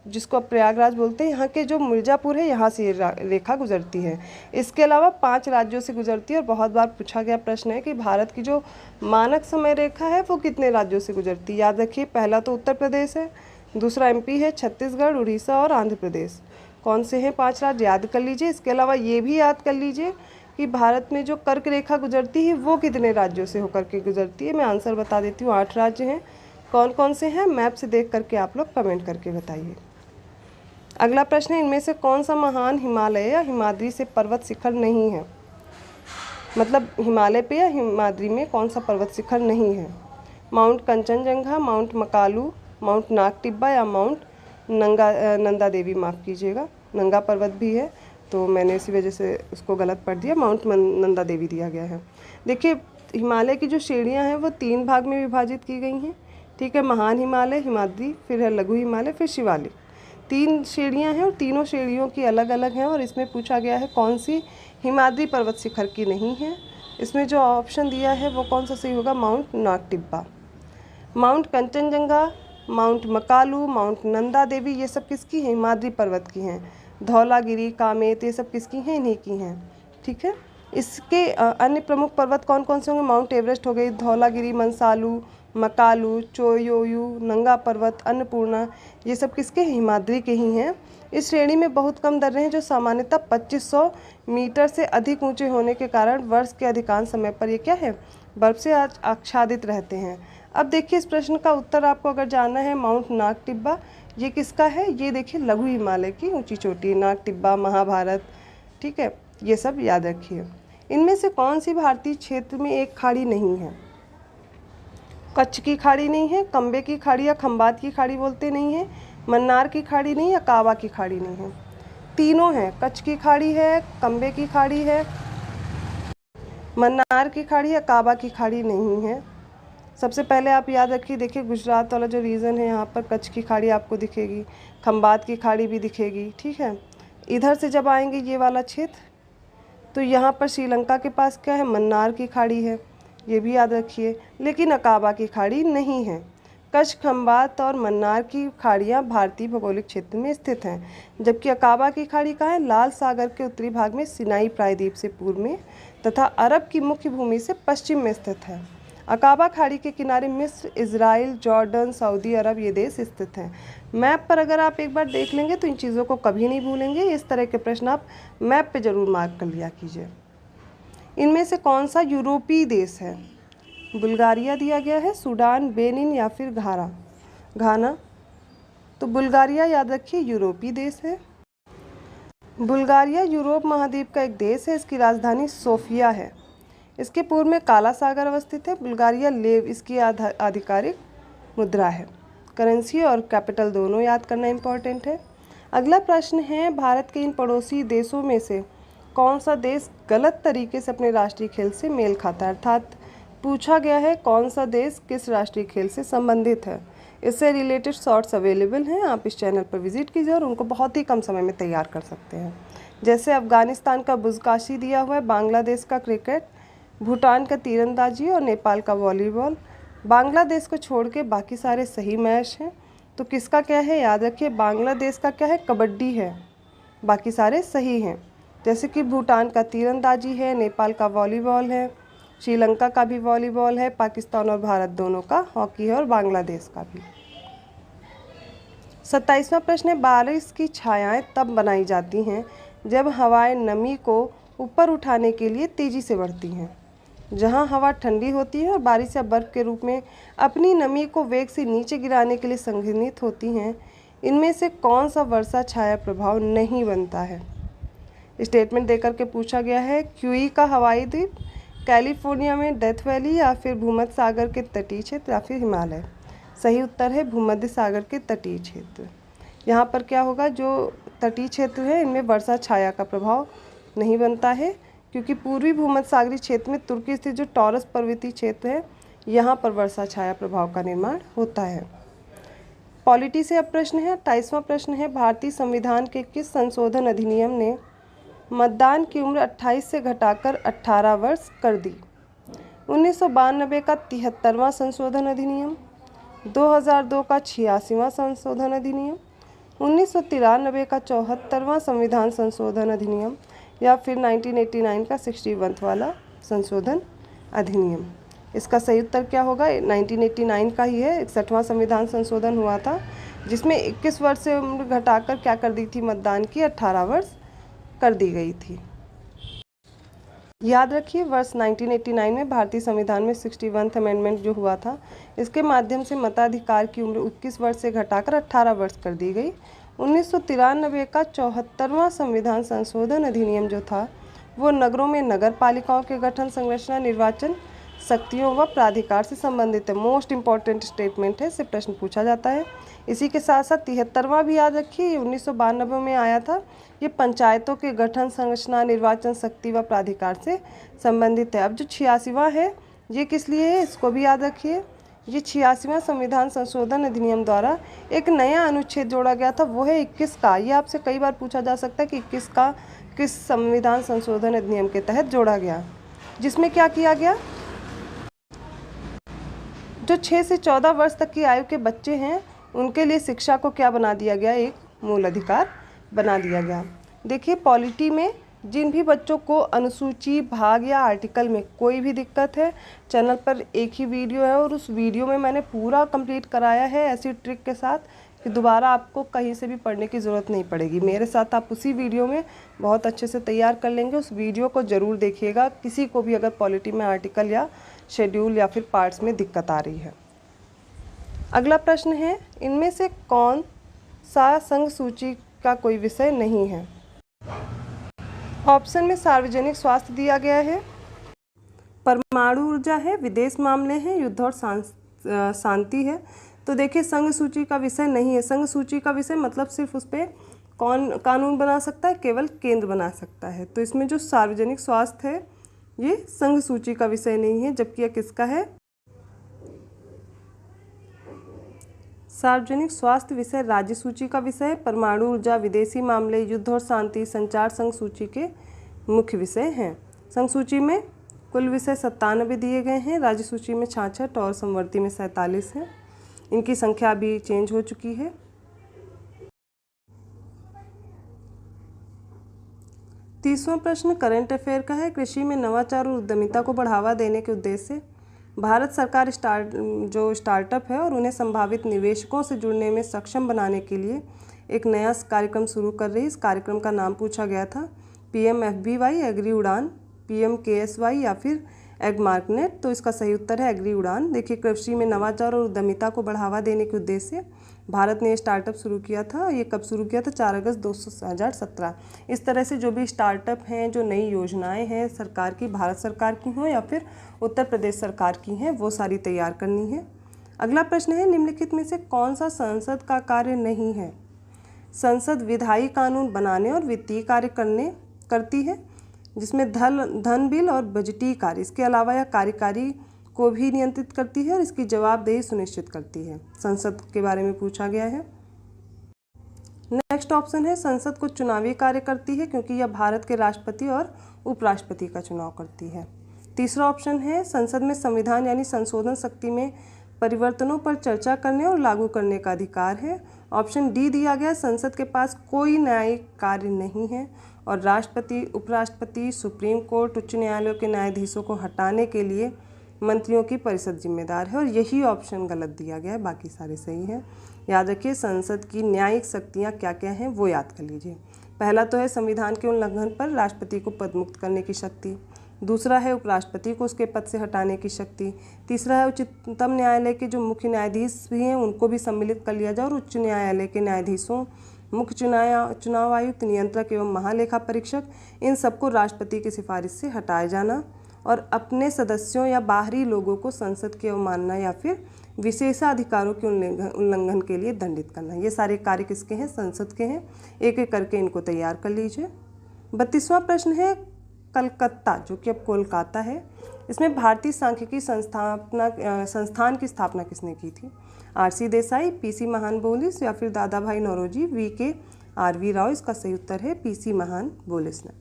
S1: जिसको अब प्रयागराज बोलते हैं। यहाँ के जो मिर्ज़ापुर है, यहाँ से रेखा गुजरती है। इसके अलावा 5 राज्यों से गुजरती है। और बहुत बार पूछा गया प्रश्न है कि भारत की जो मानक समय रेखा है वो कितने राज्यों से गुजरती है। याद रखिए, पहला तो उत्तर प्रदेश है, दूसरा MP है, छत्तीसगढ़, उड़ीसा और आंध्र प्रदेश। कौन से हैं 5 राज्य? याद कर लीजिए। इसके अलावा ये भी याद कर लीजिए कि भारत में जो कर्क रेखा गुजरती है वो कितने राज्यों से होकर के गुजरती है। मैं आंसर बता देती हूँ, 8 राज्य हैं। कौन कौन से हैं, मैप से देख करके आप लोग कमेंट करके बताइए। अगला प्रश्न है, इनमें से कौन सा महान हिमालय या हिमाद्री से पर्वत शिखर नहीं है? मतलब हिमालय पे या हिमाद्री में कौन सा पर्वत शिखर नहीं है? Mount Kanchenjunga, mount Makalu, mount Nag Tibba या माउंट नंदा देवी, माफ़ कीजिएगा, नंगा पर्वत भी है तो मैंने इसी वजह से उसको गलत पढ़ दिया, माउंट नंदा देवी दिया गया है। देखिए, हिमालय की जो श्रेणियां हैं वो 3 भाग में विभाजित की गई हैं। ठीक है, महान हिमालय, हिमाद्री, फिर है लघु हिमालय, फिर शिवालिक। 3 श्रेणियां हैं और तीनों श्रेणियों की अलग अलग हैं। और इसमें पूछा गया है कौन सी हिमाद्री पर्वत शिखर की नहीं है। इसमें जो ऑप्शन दिया है वो कौन सा सही होगा? Mount Nagtibba. Mount Kanchenjunga, mount Makalu, mount Nanda Devi, ये सब किसकी हैं? हिमाद्री पर्वत की हैं। धौलागिरी, कामेत, ये सब किसकी हैं? इन्हीं की हैं। ठीक है, इसके अन्य प्रमुख पर्वत कौन कौन से होंगे? माउंट एवरेस्ट हो गई, धौलागिरी, मनसालू, मकालू, चोयोयू, नंगा पर्वत, अन्नपूर्णा, ये सब किसके? हिमाद्री के ही हैं। इस श्रेणी में बहुत कम दर्रे हैं जो सामान्यतः 2500 मीटर से अधिक ऊंचे होने के कारण वर्ष के अधिकांश समय पर ये क्या है? बर्फ से आच्छादित रहते हैं। अब देखिए, इस प्रश्न का उत्तर आपको अगर जानना है, माउंट नागटिब्बा ये किसका है? ये देखिए लघु हिमालय की ऊंची चोटी, नागटिब्बा, महाभारत। ठीक है, ये सब याद रखिए। इनमें से कौन सी भारतीय क्षेत्र में एक खाड़ी नहीं है? कच्छ की खाड़ी नहीं है, कंबे की खाड़ी या खंबात की खाड़ी बोलते नहीं है, मन्नार की खाड़ी नहीं, या काबा की खाड़ी नहीं है। तीनों हैं, कच्छ की खाड़ी है, कंबे की खाड़ी है, मन्नार की खाड़ी या काबा की खाड़ी नहीं है। सबसे पहले आप याद रखिए, देखिए गुजरात वाला जो रीजन है यहाँ पर कच्छ की खाड़ी आपको दिखेगी, खंबात की खाड़ी भी दिखेगी। ठीक है, इधर से जब आएंगे ये वाला क्षेत्र तो यहाँ पर श्रीलंका के पास क्या है? मन्नार की खाड़ी है, ये भी याद रखिए। लेकिन अकाबा की खाड़ी नहीं है। कच्छ, खंबात और मन्नार की खाड़ियाँ भारतीय भौगोलिक क्षेत्र में स्थित हैं, जबकि अकाबा की खाड़ी कहाँ है? लाल सागर के उत्तरी भाग में, सिनाई प्रायद्वीप से पूर्व में तथा अरब की मुख्य भूमि से पश्चिम में स्थित है। अकाबा खाड़ी के किनारे मिस्र, इजराइल, जॉर्डन, सऊदी अरब ये देश स्थित हैं। मैप पर अगर आप एक बार देख लेंगे तो इन चीज़ों को कभी नहीं भूलेंगे। इस तरह के प्रश्न आप मैप पे ज़रूर मार्क कर लिया कीजिए। इनमें से कौन सा यूरोपीय देश है? बुल्गारिया दिया गया है, सूडान, बेनिन या फिर घाना। तो बुल्गारिया याद रखिए यूरोपीय देश है। बुल्गारिया यूरोप महाद्वीप का एक देश है। इसकी राजधानी सोफिया है। इसके पूर्व में काला सागर अवस्थित है। बुल्गारिया लेव इसकी आधिकारिक मुद्रा है। करेंसी और कैपिटल दोनों याद करना इम्पोर्टेंट है। अगला प्रश्न है, भारत के इन पड़ोसी देशों में से कौन सा देश गलत तरीके से अपने राष्ट्रीय खेल से मेल खाता है? अर्थात पूछा गया है कौन सा देश किस राष्ट्रीय खेल से संबंधित है। इससे रिलेटेड शॉर्ट्स अवेलेबल हैं, आप इस चैनल पर विजिट कीजिए और उनको बहुत ही कम समय में तैयार कर सकते हैं। जैसे अफ़गानिस्तान का बुज़काशी दिया हुआ है, बांग्लादेश का क्रिकेट, भूटान का तीरंदाजी और नेपाल का वॉलीबॉल। बांग्लादेश को छोड़ के बाकी सारे सही मैच हैं। तो किसका क्या है याद रखिए, बांग्लादेश का क्या है, कबड्डी है, बाकी सारे सही हैं। जैसे कि भूटान का तीरंदाजी है, नेपाल का वॉलीबॉल है, श्रीलंका का भी वॉलीबॉल है, पाकिस्तान और भारत दोनों का हॉकी है और बांग्लादेश का भी। 27वां प्रश्न है, बारिश की छायाएं तब बनाई जाती हैं जब हवाएं नमी को ऊपर उठाने के लिए तेज़ी से बढ़ती हैं। जहां हवा ठंडी होती है और बारिश या बर्फ़ के रूप में अपनी नमी को वेग से नीचे गिराने के लिए संघनित होती हैं, इनमें से कौन सा वर्षा छाया प्रभाव नहीं बनता है। स्टेटमेंट देकर के पूछा गया है, क्यूई का हवाई द्वीप, कैलिफोर्निया में डेथ वैली, या फिर भूमध्य सागर के तटीय क्षेत्र, या फिर हिमालय। सही उत्तर है भूमध्य सागर के तटीय क्षेत्र। यहाँ पर क्या होगा, जो तटीय क्षेत्र है इनमें वर्षा छाया का प्रभाव नहीं बनता है, क्योंकि पूर्वी भूमध्य सागरीय क्षेत्र में तुर्की स्थित जो टॉरस पर्वतीय क्षेत्र है यहाँ पर वर्षा छाया प्रभाव का निर्माण होता है। पॉलिटी से अब प्रश्न है, 28वां प्रश्न है, भारतीय संविधान के किस संशोधन अधिनियम ने मतदान की उम्र 28 से घटाकर 18 वर्ष कर दी। 1992 का 73वां संशोधन अधिनियम, 2002 का 86वां संशोधन अधिनियम, 1993 का 74वां संविधान संशोधन अधिनियम, या फिर 1989 का 61वां वाला संशोधन अधिनियम। इसका सही उत्तर क्या होगा, 1989 का ही है, 61वां संविधान संशोधन हुआ था जिसमें 21 वर्ष से उम्र घटाकर क्या कर दी थी, मतदान की 18 वर्ष कर दी गई थी। याद रखिए, वर्ष 1989 में भारतीय संविधान में 61th अमेंडमेंट जो हुआ था, इसके माध्यम से मताधिकार की उम्र 21 वर्ष से घटाकर 18 वर्ष कर दी गई। 1993 का 74वां संविधान संशोधन अधिनियम जो था वो नगरों में नगर पालिकाओं के गठन, संरचना, निर्वाचन शक्तियों व प्राधिकार से संबंधित है। मोस्ट इंपॉर्टेंट स्टेटमेंट है, इससे प्रश्न पूछा जाता है। इसी के साथ साथ 73वां भी याद रखिए, ये 1992 में आया था। ये पंचायतों के गठन, संरचना, निर्वाचन शक्ति व प्राधिकार से संबंधित है। अब जो 86वां है ये किस लिए है, इसको भी याद रखिए। ये 86वां संविधान संशोधन अधिनियम द्वारा एक नया अनुच्छेद जोड़ा गया था, वो है 21 का। ये आपसे कई बार पूछा जा सकता है कि 21 का किस संविधान संशोधन अधिनियम के तहत जोड़ा गया, जिसमें क्या किया गया, जो 6 से 14 वर्ष तक की आयु के बच्चे हैं उनके लिए शिक्षा को क्या बना दिया गया, एक मूल अधिकार बना दिया गया। देखिए, पॉलिटी में जिन भी बच्चों को अनुसूची, भाग या आर्टिकल में कोई भी दिक्कत है, चैनल पर एक ही वीडियो है और उस वीडियो में मैंने पूरा कंप्लीट कराया है ऐसी ट्रिक के साथ कि दोबारा आपको कहीं से भी पढ़ने की ज़रूरत नहीं पड़ेगी। मेरे साथ आप उसी वीडियो में बहुत अच्छे से तैयार कर लेंगे। उस वीडियो को ज़रूर देखिएगा, किसी को भी अगर पॉलिटी में आर्टिकल या शेड्यूल या फिर पार्ट्स में दिक्कत आ रही है। अगला प्रश्न है, इनमें से कौन सा संघ सूची का कोई विषय नहीं है। ऑप्शन में सार्वजनिक स्वास्थ्य दिया गया है, परमाणु ऊर्जा है, विदेश मामले हैं, युद्ध और शांति है। तो देखिए, संघ सूची का विषय नहीं है। संघ सूची का विषय मतलब सिर्फ उस पर कौन कानून बना सकता है, केवल केंद्र बना सकता है। तो इसमें जो सार्वजनिक स्वास्थ्य है ये संघ सूची का विषय नहीं है, जबकि यह किसका है, सार्वजनिक स्वास्थ्य विषय राज्य सूची का विषय है। परमाणु ऊर्जा, विदेशी मामले, युद्ध और शांति, संचार संघ सूची के मुख्य विषय हैं। संघ सूची में कुल विषय 97 दिए गए हैं, राज्य सूची में 66 और समवर्ती में 47 हैं। इनकी संख्या अभी चेंज हो चुकी है। तीसवां प्रश्न करंट अफेयर का है, कृषि में नवाचार और उद्यमिता को बढ़ावा देने के उद्देश्य से भारत सरकार स्टार्टअप है और उन्हें संभावित निवेशकों से जुड़ने में सक्षम बनाने के लिए एक नया कार्यक्रम शुरू कर रही है। इस कार्यक्रम का नाम पूछा गया था PMFBY, एग्री उड़ान, PMKSY या फिर एगमार्कनेट। तो इसका सही उत्तर है एग्री उड़ान। देखिए, कृषि में नवाचार और उद्यमिता को बढ़ावा देने के उद्देश्य से भारत ने स्टार्टअप शुरू किया था। ये कब शुरू किया था, 4 अगस्त 2017। इस तरह से जो भी स्टार्टअप हैं, जो नई योजनाएं हैं सरकार की, भारत सरकार की हों या फिर उत्तर प्रदेश सरकार की हैं, वो सारी तैयार करनी है। अगला प्रश्न है, निम्नलिखित में से कौन सा संसद का कार्य नहीं है। संसद विधायी कानून बनाने और वित्तीय कार्य करती है, जिसमें धन बिल और बजटीय कार्य, इसके अलावा यह कार्यकारी को भी नियंत्रित करती है और इसकी जवाबदेही सुनिश्चित करती है। संसद के बारे में पूछा गया है। नेक्स्ट ऑप्शन है संसद कुछ चुनावी कार्य करती है क्योंकि यह भारत के राष्ट्रपति और उपराष्ट्रपति का चुनाव करती है। तीसरा ऑप्शन है संसद में संविधान यानी संशोधन शक्ति में परिवर्तनों पर चर्चा करने और लागू करने का अधिकार है। ऑप्शन डी दिया गया संसद के पास कोई न्यायिक कार्य नहीं है और राष्ट्रपति, उपराष्ट्रपति, सुप्रीम कोर्ट, उच्च न्यायालयों के न्यायाधीशों को हटाने के लिए मंत्रियों की परिषद जिम्मेदार है और यही ऑप्शन गलत दिया गया है, बाकी सारे सही हैं। याद रखिए संसद की न्यायिक शक्तियाँ क्या क्या हैं वो याद कर लीजिए। पहला तो है संविधान के उल्लंघन पर राष्ट्रपति को पदमुक्त करने की शक्ति, दूसरा है उपराष्ट्रपति को उसके पद से हटाने की शक्ति, तीसरा है उच्चतम न्यायालय के जो मुख्य न्यायाधीश भी हैं उनको भी सम्मिलित कर लिया जाए और उच्च न्यायालय के न्यायाधीशों, मुख्य चुनाव आयुक्त, नियंत्रक एवं महालेखा परीक्षक, इन सबको राष्ट्रपति की सिफारिश से हटाया जाना और अपने सदस्यों या बाहरी लोगों को संसद की अवमानना या फिर विशेषाधिकारों के उल्लंघन के लिए दंडित करना। ये सारे कार्य किसके हैं? संसद के हैं। एक एक करके इनको तैयार कर लीजिए। 32वां प्रश्न है कलकत्ता, जो कि अब कोलकाता है, इसमें भारतीय सांख्यिकी संस्थान की स्थापना किसने की थी? आर.सी. देसाई, पी.सी. महानबोलिस या फिर दादा भाई नौरोजी, वी.के. आर.वी. राव। इसका सही उत्तर है पी.सी. महानबोलिस ने।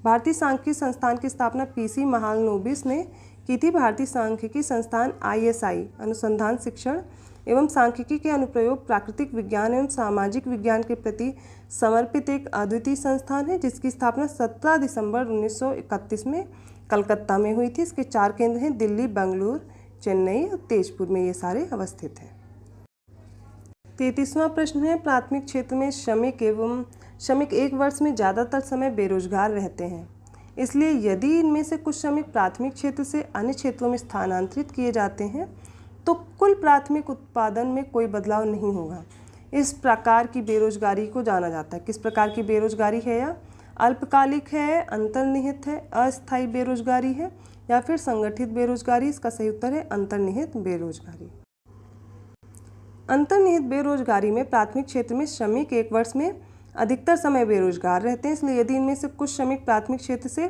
S1: भारतीय सांख्यिकी संस्थान की स्थापना पी.सी. महालनोबिस ने की थी। भारतीय सांख्यिकी संस्थान ISI अनुसंधान, शिक्षण एवं सांख्यिकी के अनुप्रयोग, प्राकृतिक विज्ञान एवं सामाजिक विज्ञान के प्रति समर्पित एक अद्वितीय संस्थान है जिसकी स्थापना 17 दिसंबर 1931 में कलकत्ता में हुई थी। इसके 4 केंद्र हैं दिल्ली, बेंगलुरु, चेन्नई और तेजपुर में ये सारे अवस्थित हैं। 33वां प्रश्न है प्राथमिक क्षेत्र में श्रमिक एक वर्ष में ज़्यादातर समय बेरोजगार रहते हैं, इसलिए यदि इनमें से कुछ श्रमिक प्राथमिक क्षेत्र से अन्य क्षेत्रों में स्थानांतरित किए जाते हैं तो कुल प्राथमिक उत्पादन में कोई बदलाव नहीं होगा। इस प्रकार की बेरोजगारी को जाना जाता है। किस प्रकार की बेरोजगारी है? या अल्पकालिक है, अंतर्निहित है, अस्थायी बेरोजगारी है या फिर संगठित बेरोजगारी? इसका सही उत्तर है अंतर्निहित बेरोजगारी। अंतर्निहित बेरोजगारी में प्राथमिक क्षेत्र में श्रमिक एक वर्ष में अधिकतर समय बेरोजगार रहते हैं, इसलिए यदि इनमें से कुछ श्रमिक प्राथमिक क्षेत्र से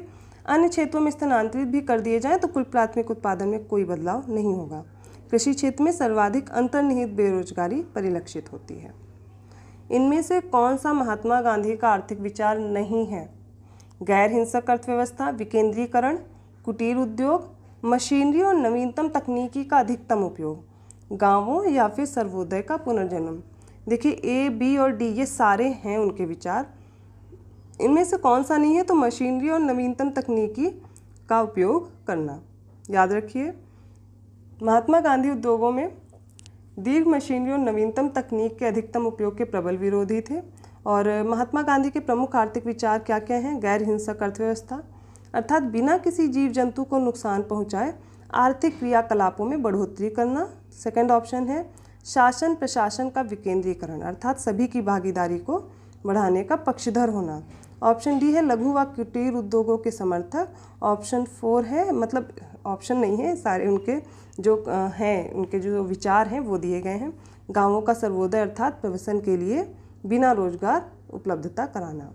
S1: अन्य क्षेत्रों में स्थानांतरित भी कर दिए जाएं तो कुल प्राथमिक उत्पादन में कोई बदलाव नहीं होगा। कृषि क्षेत्र में सर्वाधिक अंतर्निहित बेरोजगारी परिलक्षित होती है। इनमें से कौन सा महात्मा गांधी का आर्थिक विचार नहीं है? गैर हिंसक अर्थव्यवस्था, विकेंद्रीकरण, कुटीर उद्योग, मशीनरी और नवीनतम तकनीकी का अधिकतम उपयोग, गांवों या फिर सर्वोदय का पुनर्जन्म। देखिए A, B और D ये सारे हैं उनके विचार। इनमें से कौन सा नहीं है? तो मशीनरी और नवीनतम तकनीकी का उपयोग करना। याद रखिए महात्मा गांधी उद्योगों में दीर्घ मशीनरी और नवीनतम तकनीक के अधिकतम उपयोग के प्रबल विरोधी थे। और महात्मा गांधी के प्रमुख आर्थिक विचार क्या क्या हैं? गैर हिंसक अर्थव्यवस्था, अर्थात बिना किसी जीव जंतु को नुकसान पहुंचाए आर्थिक क्रियाकलापों में बढ़ोतरी करना। सेकंड ऑप्शन है शासन प्रशासन का विकेंद्रीकरण, अर्थात सभी की भागीदारी को बढ़ाने का पक्षधर होना। ऑप्शन डी है लघु व कुटीर उद्योगों के समर्थक। ऑप्शन 4 है, मतलब ऑप्शन नहीं है, सारे उनके जो हैं उनके जो विचार हैं वो दिए गए हैं। गांवों का सर्वोदय अर्थात प्रवसन के लिए बिना रोजगार उपलब्धता कराना।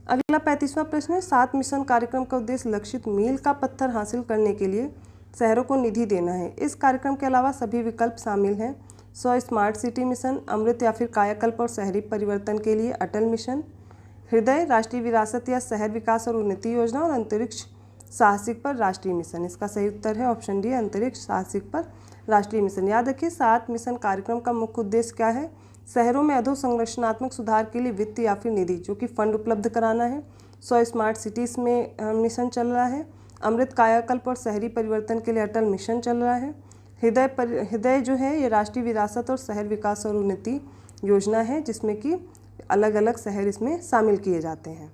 S1: अगला 35वां प्रश्न है 7 मिशन कार्यक्रम का उद्देश्य लक्षित मील का पत्थर हासिल करने के लिए शहरों को निधि देना है। इस कार्यक्रम के अलावा सभी विकल्प शामिल हैं। 100 स्मार्ट सिटी मिशन, अमृत या फिर कायाकल्प और शहरी परिवर्तन के लिए अटल मिशन, हृदय राष्ट्रीय विरासत या शहर विकास और उन्नति योजना और अंतरिक्ष साहसिक पर राष्ट्रीय मिशन। इसका सही उत्तर है ऑप्शन डी अंतरिक्ष साहसिक पर राष्ट्रीय मिशन। याद रखिए 7 मिशन कार्यक्रम का मुख्य उद्देश्य क्या है? शहरों में अधोसंरचनात्मक सुधार के लिए वित्त या फिर निधि जो कि फंड उपलब्ध कराना है। 100 स्मार्ट सिटीज़ में मिशन चल रहा है। अमृत कायाकल्प और शहरी परिवर्तन के लिए अटल मिशन चल रहा है। हृदय जो है ये राष्ट्रीय विरासत और शहर विकास और उन्नति योजना है जिसमें कि अलग अलग शहर इसमें शामिल किए जाते हैं।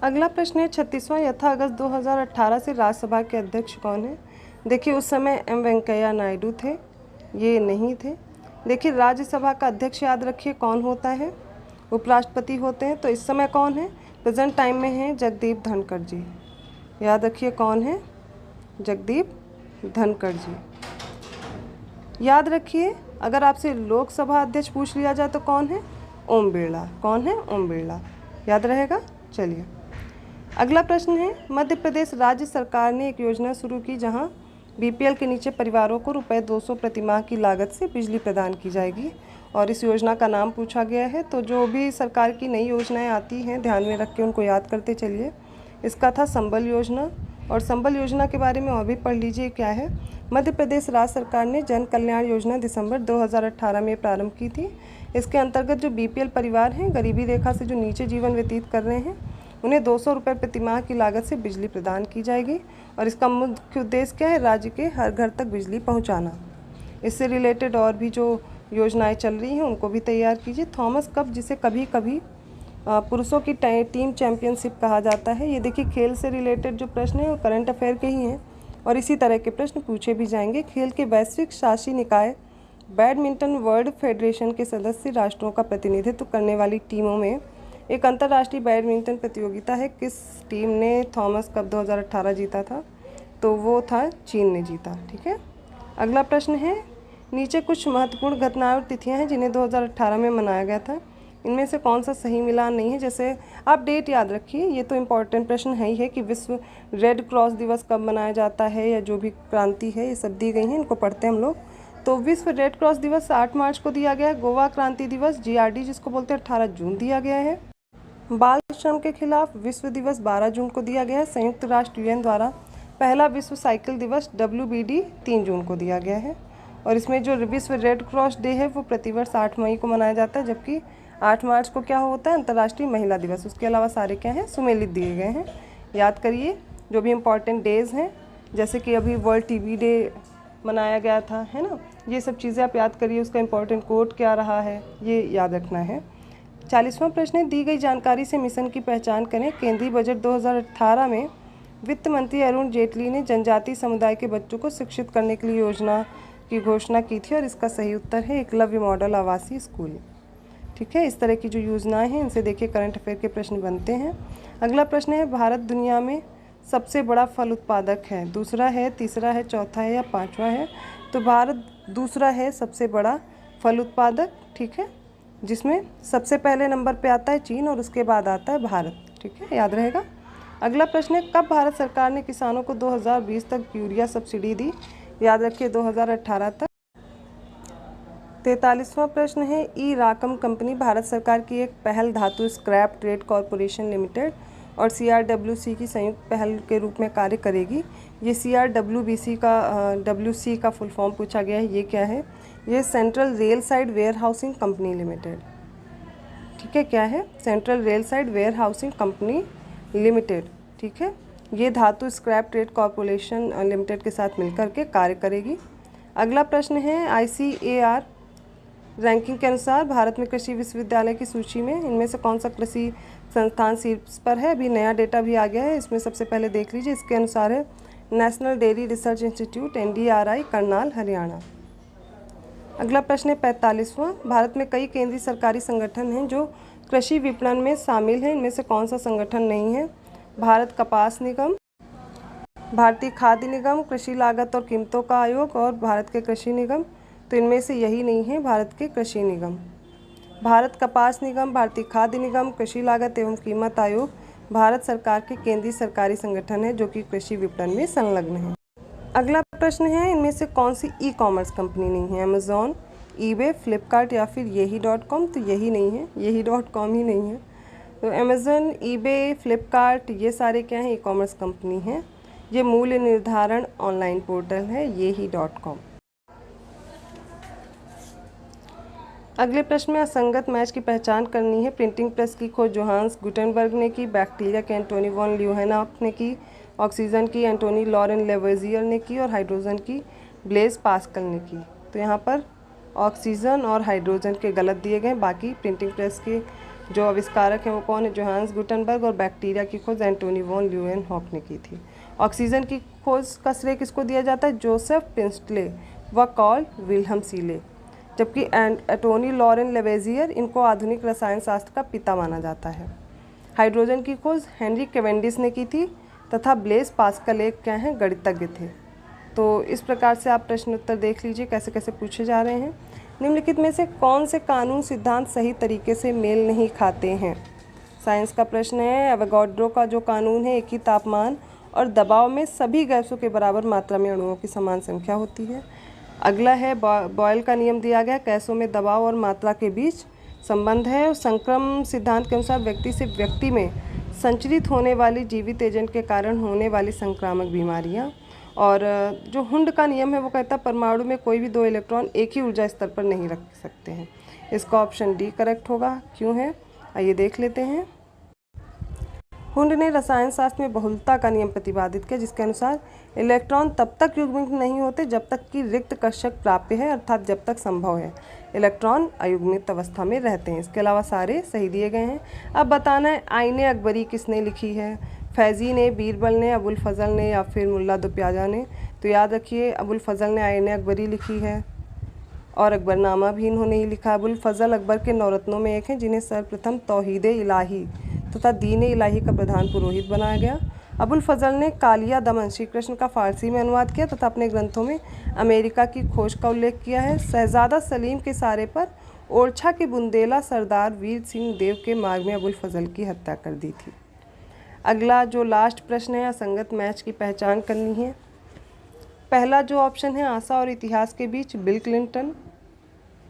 S1: अगला प्रश्न है 36वां यथा अगस्त 2018 से राज्यसभा के अध्यक्ष कौन है? देखिए उस समय M वेंकैया नायडू थे, ये नहीं थे। देखिए राज्यसभा का अध्यक्ष याद रखिए कौन होता है? उपराष्ट्रपति होते हैं। तो इस समय कौन है? प्रेजेंट टाइम में है जगदीप धनखड़ जी। याद रखिए कौन है? जगदीप धनखड़ जी। याद रखिए अगर आपसे लोकसभा अध्यक्ष पूछ लिया जाए तो कौन है? ओम बिरला। कौन है? ओम बिरला। याद रहेगा। चलिए अगला प्रश्न है, मध्य प्रदेश राज्य सरकार ने एक योजना शुरू की जहां बीपीएल के नीचे परिवारों को ₹200 प्रतिमाह की लागत से बिजली प्रदान की जाएगी और इस योजना का नाम पूछा गया है। तो जो भी सरकार की नई योजनाएं आती हैं ध्यान में रख के उनको याद करते चलिए। इसका था संबल योजना, और संबल योजना के बारे में और भी पढ़ लीजिए क्या है। मध्य प्रदेश राज्य सरकार ने जन कल्याण योजना दिसंबर 2018 में प्रारंभ की थी। इसके अंतर्गत जो बीपीएल परिवार हैं, गरीबी रेखा से जो नीचे जीवन व्यतीत कर रहे हैं, उन्हें 200 रुपये प्रतिमाह की लागत से बिजली प्रदान की जाएगी और इसका मुख्य उद्देश्य क्या है, राज्य के हर घर तक बिजली पहुंचाना। इससे रिलेटेड और भी जो योजनाएं चल रही हैं उनको भी तैयार कीजिए। थॉमस कप, जिसे कभी कभी पुरुषों की टीम चैंपियनशिप कहा जाता है, ये देखिए खेल से रिलेटेड जो प्रश्न है वो करंट अफेयर के ही हैं और इसी तरह के प्रश्न पूछे भी जाएंगे। खेल के वैश्विक शासी निकाय बैडमिंटन वर्ल्ड फेडरेशन के सदस्य राष्ट्रों का प्रतिनिधित्व करने वाली टीमों में एक अंतर्राष्ट्रीय बैडमिंटन प्रतियोगिता है। किस टीम ने थॉमस कप 2018 जीता था? तो वो था चीन ने जीता। ठीक है। अगला प्रश्न है, नीचे कुछ महत्वपूर्ण घटनाएं और तिथियां हैं जिन्हें 2018 में मनाया गया था, इनमें से कौन सा सही मिलान नहीं है? जैसे आप डेट याद रखिए, ये तो इम्पॉर्टेंट प्रश्न है ही है कि विश्व रेड क्रॉस दिवस कब मनाया जाता है या जो भी क्रांति है, ये सब दी गई हैं, इनको पढ़ते हैं हम लोग। तो विश्व रेड क्रॉस दिवस 8 मार्च को दिया गया है। गोवा क्रांति दिवस GRD जिसको बोलते हैं 18 जून दिया गया है। बाल श्रम के खिलाफ विश्व दिवस 12 जून को दिया गया है। संयुक्त राष्ट्र UN द्वारा पहला विश्व साइकिल दिवस WBD 3 जून को दिया गया है। और इसमें जो विश्व रेड क्रॉस डे है वो प्रतिवर्ष 8 मई को मनाया जाता है, जबकि 8 मार्च को क्या होता है, अंतर्राष्ट्रीय महिला दिवस। उसके अलावा सारे क्या हैं, सुमेलित दिए गए हैं। याद करिए जो भी इम्पॉर्टेंट डेज़ हैं, जैसे कि अभी वर्ल्ड TB डे मनाया गया था, है ना, ये सब चीज़ें आप याद करिए। उसका इम्पॉर्टेंट कोड क्या रहा है ये याद रखना है। 40वां प्रश्न है, दी गई जानकारी से मिशन की पहचान करें। केंद्रीय बजट 2018 में वित्त मंत्री अरुण जेटली ने जनजातीय समुदाय के बच्चों को शिक्षित करने के लिए योजना की घोषणा की थी और इसका सही उत्तर है एकलव्य मॉडल आवासीय स्कूल। ठीक है। इस तरह की जो योजनाएं हैं इनसे देखिए करंट अफेयर के प्रश्न बनते हैं। अगला प्रश्न है, भारत दुनिया में सबसे बड़ा फल उत्पादक है? दूसरा है, तीसरा है, चौथा है या पाँचवा है? तो भारत दूसरा है सबसे बड़ा फल उत्पादक। ठीक है, जिसमें सबसे पहले नंबर पे आता है चीन और उसके बाद आता है भारत। ठीक है, याद रहेगा। अगला प्रश्न है, कब भारत सरकार ने किसानों को 2020 तक यूरिया सब्सिडी दी? याद रखिए 2018 तक। 43वां प्रश्न है, ई राकम कंपनी भारत सरकार की एक पहल धातु स्क्रैप ट्रेड कॉरपोरेशन लिमिटेड और CRWC की संयुक्त पहल के रूप में कार्य करेगी। ये WC का फुल फॉर्म पूछा गया है, ये क्या है? ये Central Railside Warehousing Company Limited. ठीक है, क्या है? Central Railside Warehousing Company Limited. ठीक है, ये धातु स्क्रैप ट्रेड कॉरपोरेशन लिमिटेड के साथ मिलकर के कार्य करेगी। अगला प्रश्न है, ICAR रैंकिंग के अनुसार भारत में कृषि विश्वविद्यालय की सूची में इनमें से कौन सा कृषि संस्थान शीर्ष पर है? अभी नया डेटा भी आ गया है, इसमें सबसे पहले देख लीजिए। इसके अनुसार है national dairy research institute NDRI Karnal Haryana. अगला प्रश्न है 45वां, भारत में कई केंद्रीय सरकारी संगठन हैं जो कृषि विपणन में शामिल हैं, इनमें से कौन सा संगठन नहीं है? भारत कपास निगम, भारतीय खाद्य निगम, कृषि लागत और कीमतों का आयोग और भारत के कृषि निगम। तो इनमें से यही नहीं है भारत के कृषि निगम। भारत कपास निगम, भारतीय खाद्य निगम, कृषि लागत एवं कीमत आयोग भारत सरकार के केंद्रीय सरकारी संगठन है जो कि कृषि विपणन में संलग्न है। अगला प्रश्न है, इनमें से कौन सी ई-कॉमर्स कंपनी नहीं है? अमेज़ॉन, ईबे, फ्लिपकार्ट या फिर यही.com? तो यही नहीं है, यही.com ही नहीं है। तो अमेज़ॉन, ईबे, फ्लिपकार्ट ये सारे क्या हैं? ई-कॉमर्स कंपनी हैं। ये मूल्य निर्धारण ऑनलाइन पोर्टल है यही.com। अगले प्रश्न में असंगत मैच की पहचान करनी है। प्रिंटिंग प्रेस की खोज जोहान्स गुटेनबर्ग ने की, बैक्टीरिया के एंटोनी वॉन ल्यूहेनॉक ने की, ऑक्सीजन की एंटोनी लॉरेन लेवेजियर ने की और हाइड्रोजन की ब्लेज पास्कल ने की। तो यहाँ पर ऑक्सीजन और हाइड्रोजन के गलत दिए गए। बाकी प्रिंटिंग प्रेस के जो आविष्कारक हैं वो कौन है? Johannes Gutenberg. और बैक्टीरिया की खोज एंटोनी वॉन ल्यूहेनॉक ने की थी। ऑक्सीजन की खोज का श्रेय किसको दिया जाता है? जोसेफ प्रिंस्टले व कार्ल विल्हम सीले। जबकि एंटोनी लॉरेन लेवेजियर, इनको आधुनिक रसायन शास्त्र का पिता माना जाता है। हाइड्रोजन की खोज हेनरी कैवेंडिश ने की थी तथा ब्लेज पास्कल एक क्या हैं? गणितज्ञ थे। तो इस प्रकार से आप प्रश्न उत्तर देख लीजिए कैसे कैसे पूछे जा रहे हैं। निम्नलिखित में से कौन से कानून सिद्धांत सही तरीके से मेल नहीं खाते हैं? साइंस का प्रश्न है, एवोगाड्रो का जो कानून है, एक ही तापमान और दबाव में सभी गैसों के बराबर मात्रा में अणुओं की समान संख्या होती है। अगला है बॉयल का नियम दिया गया, गैसों में दबाव और मात्रा के बीच संबंध है। संक्रमण सिद्धांत के अनुसार व्यक्ति से व्यक्ति में संचरित होने वाली जीवित एजेंट के कारण होने वाली संक्रामक बीमारियां। और जो हुंड का नियम है वो कहता है परमाणु में कोई भी 2 इलेक्ट्रॉन एक ही ऊर्जा स्तर पर नहीं रख सकते हैं। इसका ऑप्शन डी करेक्ट होगा। क्यों है, आइए देख लेते हैं। हुंड ने रसायन शास्त्र में बहुलता का नियम प्रतिपादित किया, जिसके अनुसार इलेक्ट्रॉन तब तक युग्मित नहीं होते जब तक कि रिक्त कक्षक प्राप्य है, अर्थात जब तक संभव है इलेक्ट्रॉन अयुग्मित अवस्था में रहते हैं। इसके अलावा सारे सही दिए गए हैं। अब बताना है आईने अकबरी किसने लिखी है, फैज़ी ने, बीरबल ने, अबुल फजल ने या फिर मुल्ला दुप्याजा ने। तो याद रखिए अबुल फजल ने आईने अकबरी लिखी है और अकबरनामा भी इन्होंने ही लिखा। अबुल फजल अकबर के नौरत्नों में एक हैं, जिन्हें सर्वप्रथम तौहीद इलाही तथा दीन इलाही का प्रधान पुरोहित बनाया गया। अबुल फजल ने कालिया दमन श्री कृष्ण का फ़ारसी में अनुवाद किया तथा अपने ग्रंथों में अमेरिका की खोज का उल्लेख किया है। शहजादा सलीम के सारे पर ओरछा के बुंदेला सरदार वीर सिंह देव के मार्ग में अबुल फजल की हत्या कर दी थी। अगला जो लास्ट प्रश्न है, असंगत मैच की पहचान करनी है। पहला जो ऑप्शन है आशा और इतिहास के बीच बिल क्लिंटन,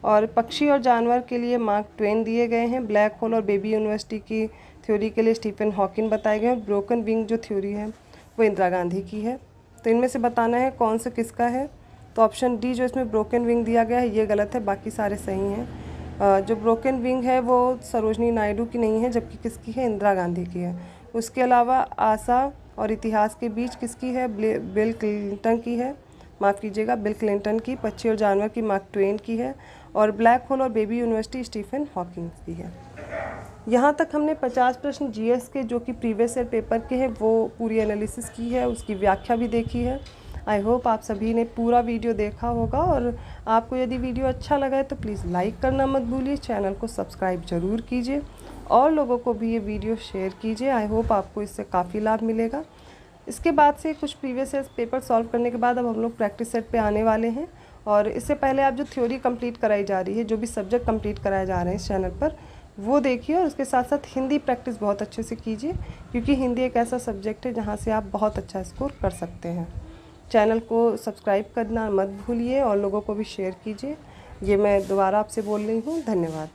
S1: और पक्षी और जानवर के लिए मार्क ट्वेन दिए गए हैं। ब्लैक होल और बेबी यूनिवर्सिटी की थ्योरी के लिए स्टीफन हॉकिंग बताए गए हैं। ब्रोकन विंग जो थ्योरी है वो इंदिरा गांधी की है। तो इनमें से बताना है कौन सा किसका है। तो ऑप्शन डी जो इसमें ब्रोकन विंग दिया गया है ये गलत है, बाकी सारे सही हैं। जो ब्रोकन विंग है वो सरोजनी नायडू की नहीं है, जबकि किसकी है, इंदिरा गांधी की है। उसके अलावा आशा और इतिहास के बीच किसकी है, बिल क्लिंटन की है, माफ़ कीजिएगा बिल क्लिंटन की। पक्षी और जानवर की मार्क ट्वेन की है और ब्लैक होल और बेबी यूनिवर्सिटी स्टीफन हॉकिंग की है। यहाँ तक हमने 50 प्रश्न जीएस के जो कि प्रीवियस ईयर पेपर के हैं वो पूरी एनालिसिस की है, उसकी व्याख्या भी देखी है। आई होप आप सभी ने पूरा वीडियो देखा होगा और आपको यदि वीडियो अच्छा लगा है तो प्लीज़ लाइक करना मत भूलिए, चैनल को सब्सक्राइब ज़रूर कीजिए और लोगों को भी ये वीडियो शेयर कीजिए। आई होप आपको इससे काफ़ी लाभ मिलेगा। इसके बाद से कुछ प्रीवियस ईयर पेपर सॉल्व करने के बाद अब हम लोग प्रैक्टिस सेट पे आने वाले हैं। और इससे पहले आप जो थ्योरी कंप्लीट कराई जा रही है, जो भी सब्जेक्ट कंप्लीट कराए जा रहे हैं इस चैनल पर, वो देखिए और उसके साथ साथ हिंदी प्रैक्टिस बहुत अच्छे से कीजिए, क्योंकि हिंदी एक ऐसा सब्जेक्ट है जहाँ से आप बहुत अच्छा स्कोर कर सकते हैं। चैनल को सब्सक्राइब करना मत भूलिए और लोगों को भी शेयर कीजिए। ये मैं दोबारा आपसे बोल रही हूँ। धन्यवाद।